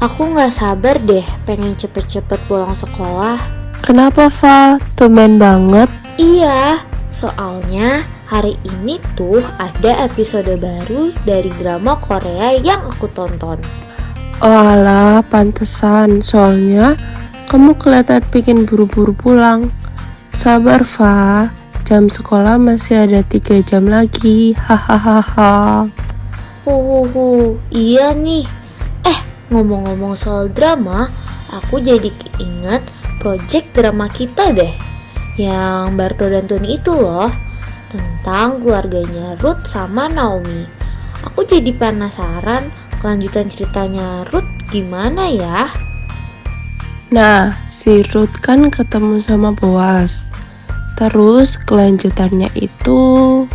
Aku nggak sabar deh pengen cepet-cepet pulang sekolah. Kenapa, Val? Tumben banget. Iya, soalnya hari ini tuh ada episode baru dari drama Korea yang aku tonton. Oh alah, pantesan. Soalnya kamu kelihatan bikin buru-buru pulang. Sabar, Val. Jam sekolah masih ada 3 jam lagi. Hahaha. Iya nih. Ngomong-ngomong soal drama, aku jadi keinget project drama kita deh. Yang Bardo dan Tony itu loh, tentang keluarganya Ruth sama Naomi. Aku jadi penasaran kelanjutan ceritanya Ruth gimana ya? Nah, si Ruth kan ketemu sama Boas. Terus kelanjutannya itu...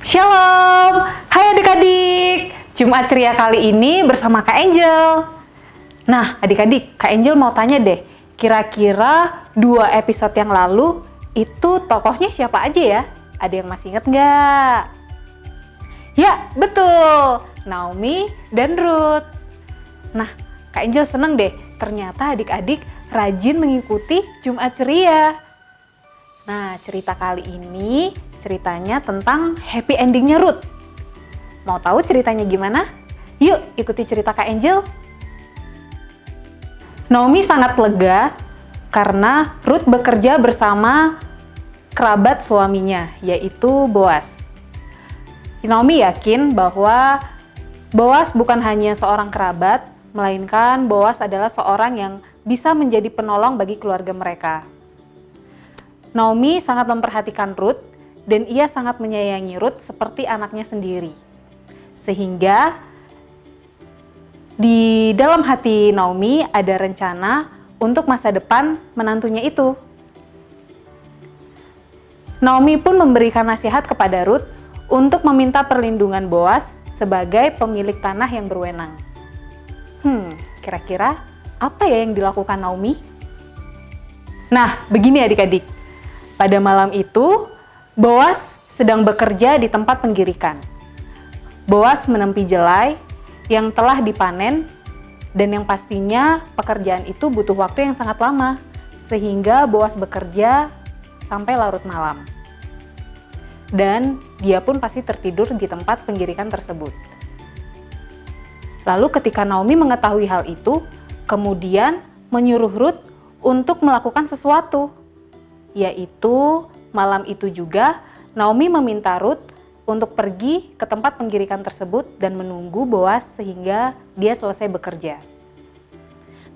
Shalom, hai adik-adik. Jumat ceria kali ini bersama Kak Angel. Nah, adik-adik, Kak Angel mau tanya deh, kira-kira 2 episode yang lalu itu tokohnya siapa aja ya? Ada yang masih inget nggak? Ya, betul, Naomi dan Ruth. Nah, Kak Angel seneng deh, ternyata adik-adik rajin mengikuti Jumat ceria. Nah, cerita kali ini ceritanya tentang happy endingnya Ruth. Mau tahu ceritanya gimana? Yuk ikuti cerita Kak Angel. Naomi sangat lega karena Ruth bekerja bersama kerabat suaminya, yaitu Boas. Naomi yakin bahwa Boas bukan hanya seorang kerabat, melainkan Boas adalah seorang yang bisa menjadi penolong bagi keluarga mereka. Naomi sangat memperhatikan Ruth dan ia sangat menyayangi Ruth seperti anaknya sendiri. Sehingga di dalam hati Naomi ada rencana untuk masa depan menantunya itu. Naomi pun memberikan nasihat kepada Ruth untuk meminta perlindungan Boas sebagai pemilik tanah yang berwenang. Kira-kira apa ya yang dilakukan Naomi? Nah, begini adik-adik. Pada malam itu, Boas sedang bekerja di tempat penggirikan. Boas menempi jelai yang telah dipanen dan yang pastinya pekerjaan itu butuh waktu yang sangat lama, sehingga Boas bekerja sampai larut malam. Dan dia pun pasti tertidur di tempat penggirikan tersebut. Lalu ketika Naomi mengetahui hal itu, kemudian menyuruh Ruth untuk melakukan sesuatu, yaitu malam itu juga Naomi meminta Ruth untuk pergi ke tempat penggirikan tersebut dan menunggu Boas sehingga dia selesai bekerja.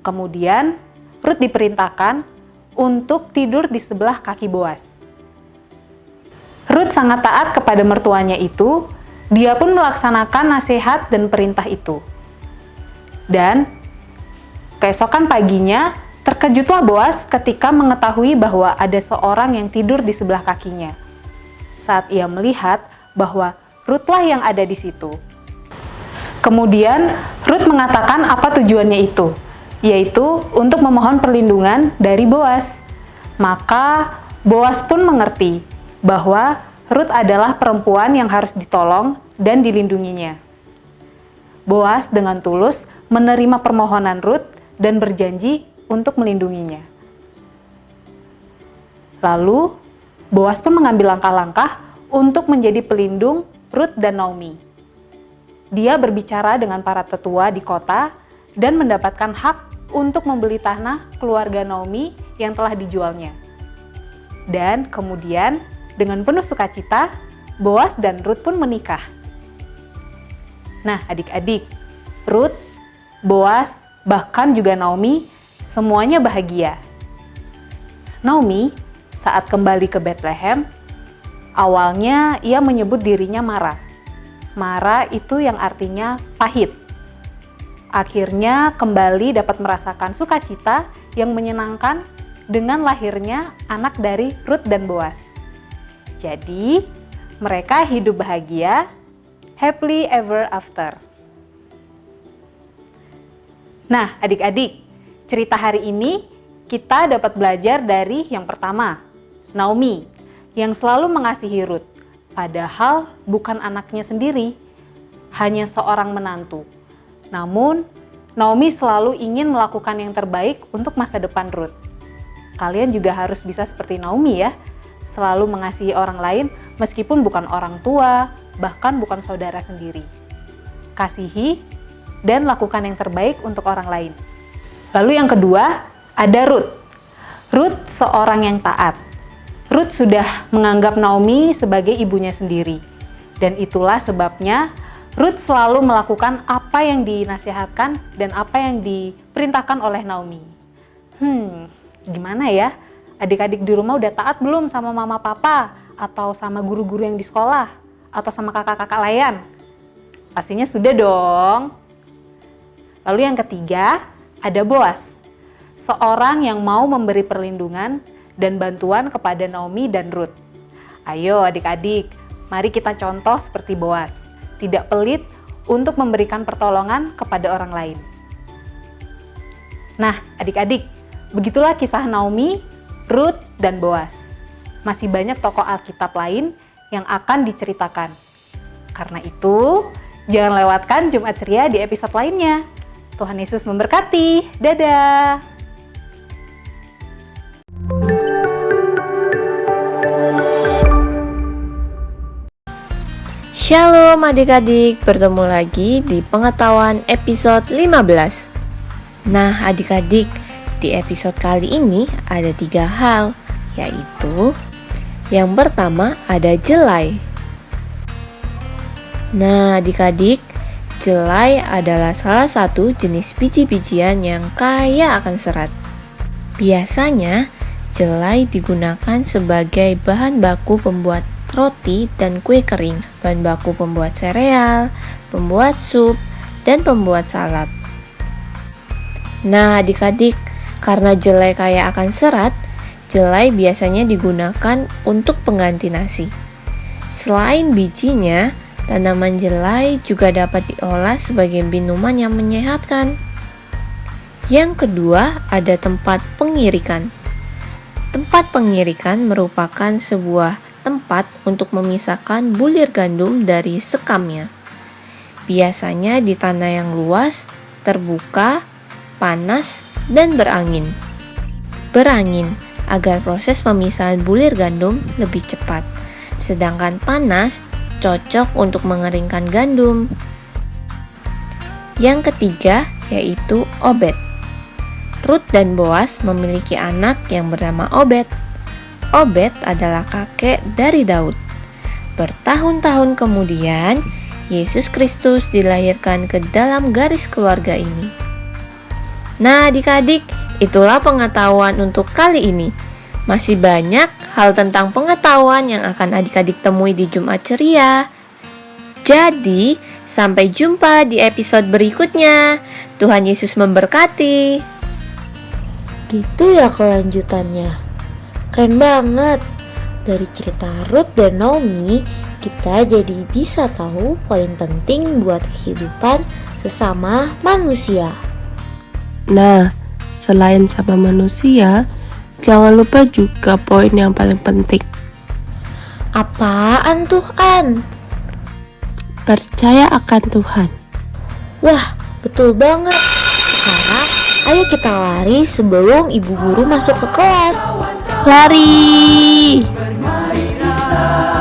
Kemudian Ruth diperintahkan untuk tidur di sebelah kaki Boas. Ruth sangat taat kepada mertuanya itu, dia pun melaksanakan nasihat dan perintah itu. Dan keesokan paginya, terkejutlah Boas ketika mengetahui bahwa ada seorang yang tidur di sebelah kakinya. Saat ia melihat bahwa Ruthlah yang ada di situ. Kemudian Ruth mengatakan apa tujuannya itu, yaitu untuk memohon perlindungan dari Boas. Maka Boas pun mengerti bahwa Ruth adalah perempuan yang harus ditolong dan dilindunginya. Boas dengan tulus menerima permohonan Ruth dan berjanji untuk melindunginya. Lalu, Boas pun mengambil langkah-langkah untuk menjadi pelindung Ruth dan Naomi. Dia berbicara dengan para tetua di kota dan mendapatkan hak untuk membeli tanah keluarga Naomi yang telah dijualnya. Dan kemudian, dengan penuh sukacita, Boas dan Ruth pun menikah. Nah, adik-adik, Ruth, Boas, bahkan juga Naomi, semuanya bahagia. Naomi saat kembali ke Bethlehem, awalnya ia menyebut dirinya Mara. Mara itu yang artinya pahit. Akhirnya kembali dapat merasakan sukacita yang menyenangkan dengan lahirnya anak dari Ruth dan Boas. Jadi, mereka hidup bahagia, happily ever after. Nah, adik-adik, cerita hari ini kita dapat belajar dari yang pertama, Naomi, yang selalu mengasihi Ruth, padahal bukan anaknya sendiri, hanya seorang menantu. Namun, Naomi selalu ingin melakukan yang terbaik untuk masa depan Ruth. Kalian juga harus bisa seperti Naomi ya, selalu mengasihi orang lain meskipun bukan orang tua, bahkan bukan saudara sendiri. Kasihi dan lakukan yang terbaik untuk orang lain. Lalu yang kedua, ada Ruth. Ruth seorang yang taat. Ruth sudah menganggap Naomi sebagai ibunya sendiri. Dan itulah sebabnya Ruth selalu melakukan apa yang dinasihatkan dan apa yang diperintahkan oleh Naomi. Gimana ya? Adik-adik di rumah udah taat belum sama mama papa? Atau sama guru-guru yang di sekolah? Atau sama kakak-kakak layan? Pastinya sudah dong. Lalu yang ketiga, ada Boas. Seorang yang mau memberi perlindungan dan bantuan kepada Naomi dan Ruth. Ayo adik-adik, mari kita contoh seperti Boas. Tidak pelit untuk memberikan pertolongan kepada orang lain. Nah adik-adik, begitulah kisah Naomi, Ruth, dan Boas. Masih banyak tokoh Alkitab lain yang akan diceritakan. Karena itu, jangan lewatkan Jumat Ceria di episode lainnya. Tuhan Yesus memberkati. Dadah! Shalom adik-adik, bertemu lagi di pengetahuan episode 15. Nah adik-adik, di episode kali ini ada 3 hal, yaitu yang pertama ada jelai. Nah adik-adik, jelai adalah salah satu jenis biji-bijian yang kaya akan serat. Biasanya, jelai digunakan sebagai bahan baku pembuat roti dan kue kering, bahan baku pembuat sereal, pembuat sup, dan pembuat salad. Nah adik-adik, karena jelai kaya akan serat, jelai biasanya digunakan untuk pengganti nasi. Selain bijinya, tanaman jelai juga dapat diolah sebagai minuman yang menyehatkan. Yang kedua, ada tempat pengirikan. Tempat pengirikan merupakan sebuah tempat untuk memisahkan bulir gandum dari sekamnya. Biasanya di tanah yang luas, terbuka, panas, dan berangin. Berangin agar proses pemisahan bulir gandum lebih cepat, sedangkan panas cocok untuk mengeringkan gandum. Yang ketiga yaitu Obed. Ruth dan Boas memiliki anak yang bernama Obed. Obed adalah kakek dari Daud. Bertahun-tahun kemudian, Yesus Kristus dilahirkan ke dalam garis keluarga ini. Nah adik-adik, itulah pengetahuan untuk kali ini. Masih banyak hal tentang pengetahuan yang akan adik-adik temui di Jumat Ceria. Jadi, sampai jumpa di episode berikutnya. Tuhan Yesus memberkati. Gitu ya kelanjutannya. Keren banget. Dari cerita Ruth dan Naomi, kita jadi bisa tahu poin penting buat kehidupan sesama manusia. Nah, selain sama manusia, jangan lupa juga poin yang paling penting. Apaan tuh, An? Percaya akan Tuhan. Wah, betul banget. Sekarang, ayo kita lari sebelum ibu guru masuk ke kelas. Lari! Bermari kita